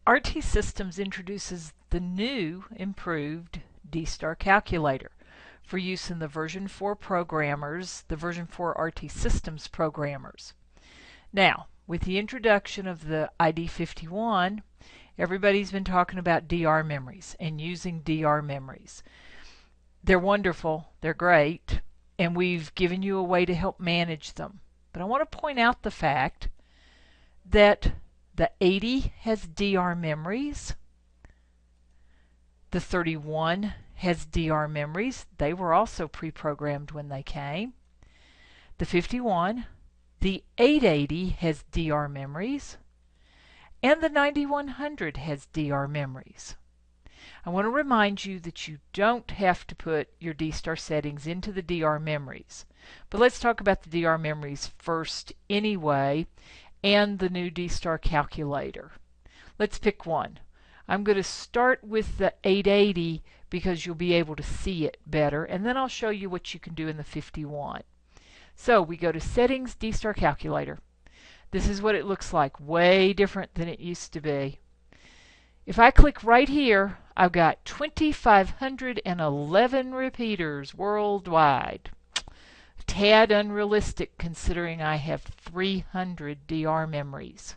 RT Systems introduces the new, improved D-Star calculator for use in the version 4 programmers, the version 4 RT Systems programmers. Now, with the introduction of the ID51, everybody's been talking about DR memories and using DR memories. They're wonderful, they're great, and we've given you a way to help manage them. But I want to point out the fact that the 80 has DR memories. The 31 has DR memories. They were also pre-programmed when they came. The 51, the 880 has DR memories, and the 9100 has DR memories. I want to remind you that you don't have to put your D-Star settings into the DR memories. But let's talk about the DR memories first anyway, and the new D-Star calculator. Let's pick one. I'm going to start with the 880 because you'll be able to see it better, and then I'll show you what you can do in the 51. So we go to Settings, D-Star Calculator. This is what it looks like, way different than it used to be. If I click right here, I've got 2,511 repeaters worldwide. A tad unrealistic considering I have 300 DR memories.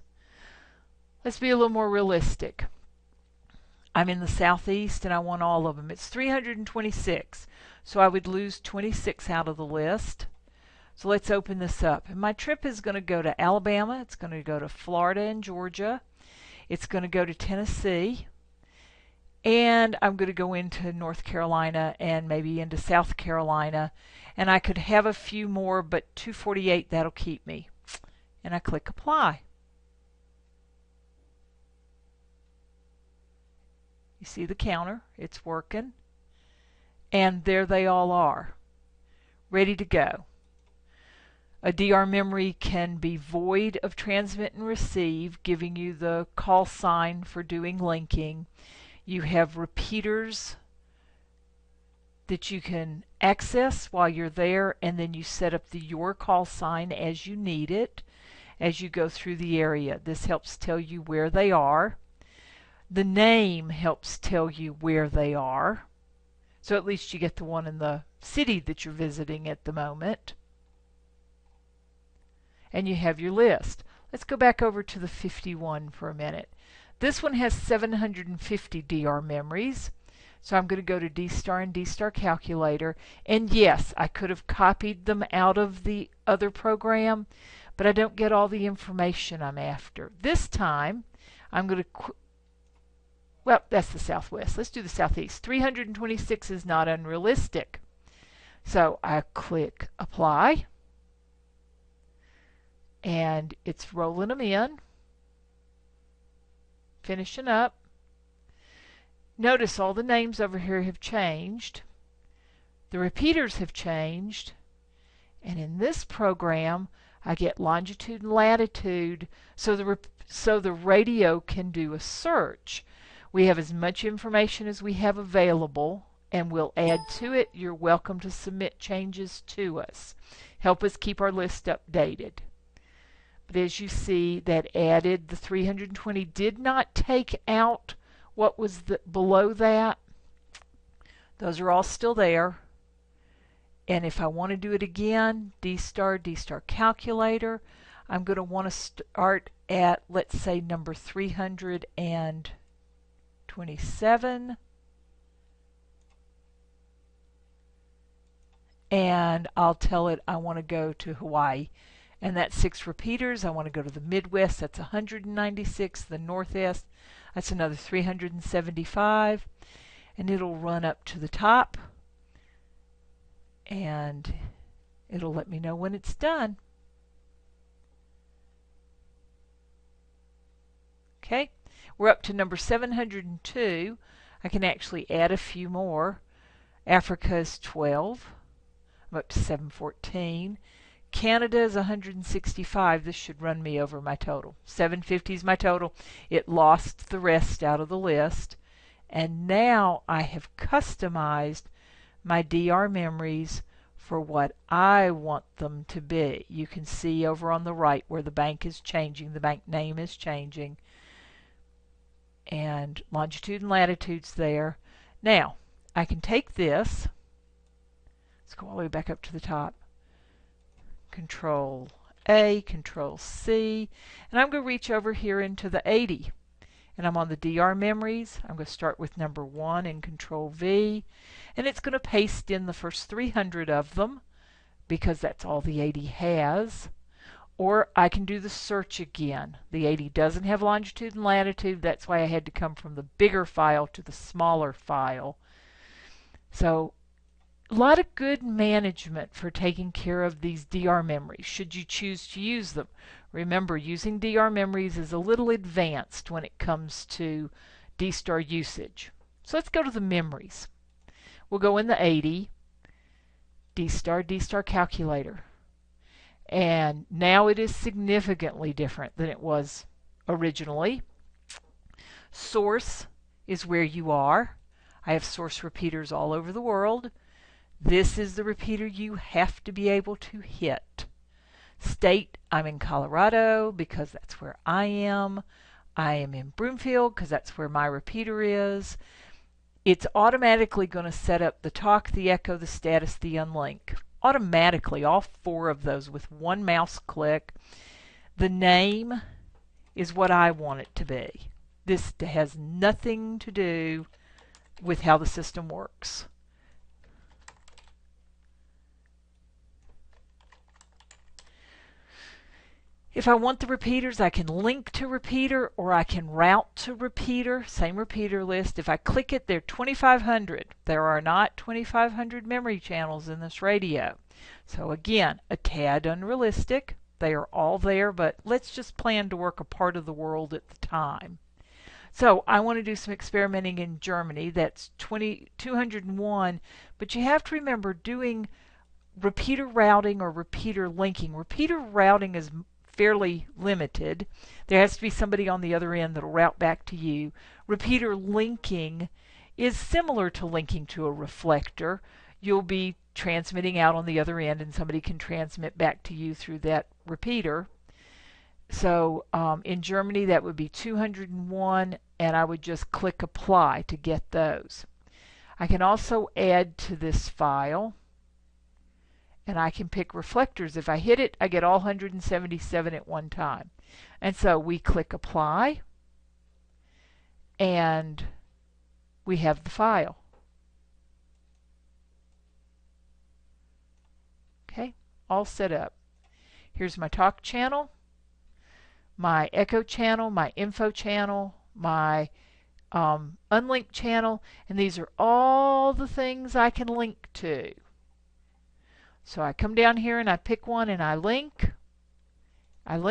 Let's be a little more realistic. I'm in the southeast and I want all of them. It's 326, so I would lose 26 out of the list. So let's open this up. And my trip is going to go to Alabama, it's going to go to Florida and Georgia, it's going to go to Tennessee, and I'm going to go into North Carolina and maybe into South Carolina, and I could have a few more, but 248, that'll keep me. And I click Apply. You see the counter, it's working, and there they all are, ready to go. A DR memory can be void of transmit and receive, giving you the call sign for doing linking. You have repeaters that you can access while you're there, and then you set up the your call sign as you need it as you go through the area. This helps tell you where they are. The name helps tell you where they are, so at least you get the one in the city that you're visiting at the moment. And you have your list. Let's go back over to the 51 for a minute. This one has 750 DR memories. So I'm going to go to D-Star and D-Star Calculator. And yes, I could have copied them out of the other program, but I don't get all the information I'm after. This time, I'm going to well, that's the southwest. Let's do the southeast. 326 is not unrealistic. So I click Apply, and it's rolling them in, finishing up. Notice all the names over here have changed. The repeaters have changed. And in this program, I get longitude and latitude so the radio can do a search. We have as much information as we have available, and we'll add to it. You're welcome to submit changes to us. Help us keep our list updated. But as you see, that added the 320, did not take out what was below that. Those are all still there. And if I want to do it again, D-Star, D-Star Calculator, I'm going to want to start at, let's say, number 327. And I'll tell it I want to go to Hawaii. And that's 6 repeaters. I want to go to the Midwest. That's 196. The Northwest, that's another 375. And it'll run up to the top. And it'll let me know when it's done. Okay, we're up to number 702. I can actually add a few more. Africa is 12. I'm up to 714. Canada is 165. This should run me over my total. 750 is my total. It lost the rest out of the list. And now I have customized my DR memories for what I want them to be. You can see over on the right where the bank is changing, the bank name is changing. and longitude and latitude's there. Now, I can take this, let's go all the way back up to the top, Control A, Control C, and I'm going to reach over here into the 80. And I'm on the DR memories. I'm going to start with number 1 and Control V, and it's going to paste in the first 300 of them because that's all the 80 has. Or I can do the search again. The 80 doesn't have longitude and latitude. That's why I had to come from the bigger file to the smaller file. So a lot of good management for taking care of these DR memories should you choose to use them. Remember, using DR memories is a little advanced when it comes to D-star usage. So let's go to the memories. We'll go in the 80, D-star calculator. And now it is significantly different than it was originally. Source is where you are. I have source repeaters all over the world. This is the repeater you have to be able to hit. State, I'm in Colorado because that's where I am. I am in Broomfield because that's where my repeater is. It's automatically going to set up the talk, the echo, the status, the unlink. Automatically, all 4 of those with one mouse click. The name is what I want it to be. This has nothing to do with how the system works. If I want the repeaters, I can link to repeater or I can route to repeater, same repeater list. If I click it, they're 2,500. There are not 2,500 memory channels in this radio. So again, a tad unrealistic. They are all there, but let's just plan to work a part of the world at the time. So I want to do some experimenting in Germany. That's 201, but you have to remember doing repeater routing or repeater linking. Repeater routing is fairly limited. There has to be somebody on the other end that will route back to you. Repeater linking is similar to linking to a reflector. You'll be transmitting out on the other end and somebody can transmit back to you through that repeater. So in Germany that would be 201, and I would just click apply to get those. I can also add to this file, and I can pick reflectors. If I hit it, I get all 177 at one time. And so we click apply, and we have the file. Okay, all set up. Here's my talk channel, my echo channel, my info channel, my unlinked channel, and these are all the things I can link to. So I come down here and I pick one and I link, and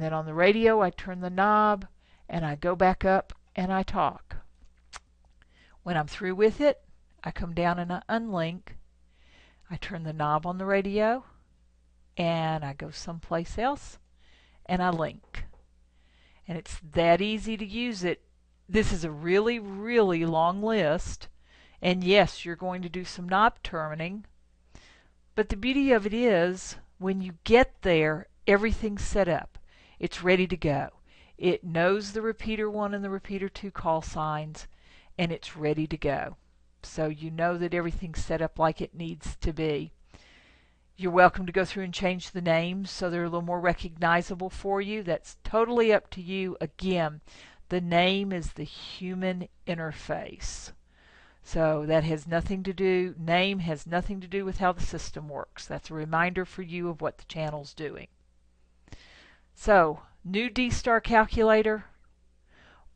then on the radio I turn the knob and I go back up and I talk. When I'm through with it, I come down and I unlink, I turn the knob on the radio and I go someplace else and I link. And it's that easy to use it. This is a really, really long list. And yes, you're going to do some knob turning, but the beauty of it is when you get there, everything's set up. It's ready to go. It knows the repeater 1 and the repeater 2 call signs, and it's ready to go. So you know that everything's set up like it needs to be. You're welcome to go through and change the names so they're a little more recognizable for you. That's totally up to you. Again, the name is the human interface. So that has nothing to do, name has nothing to do with how the system works. That's a reminder for you of what the channel's doing. So, new D-Star calculator,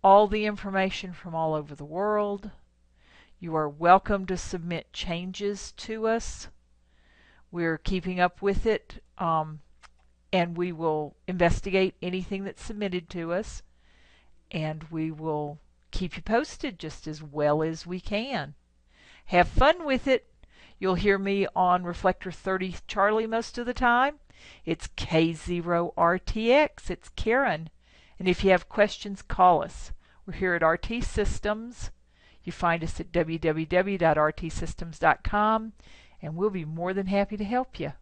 all the information from all over the world. You are welcome to submit changes to us. We're keeping up with it, and we will investigate anything that's submitted to us, and we will keep you posted just as well as we can. Have fun with it. You'll hear me on Reflector 30 Charlie most of the time. It's K0RTX. It's Karen. And if you have questions, call us. We're here at RT Systems. You find us at www.rtsystems.com, and we'll be more than happy to help you.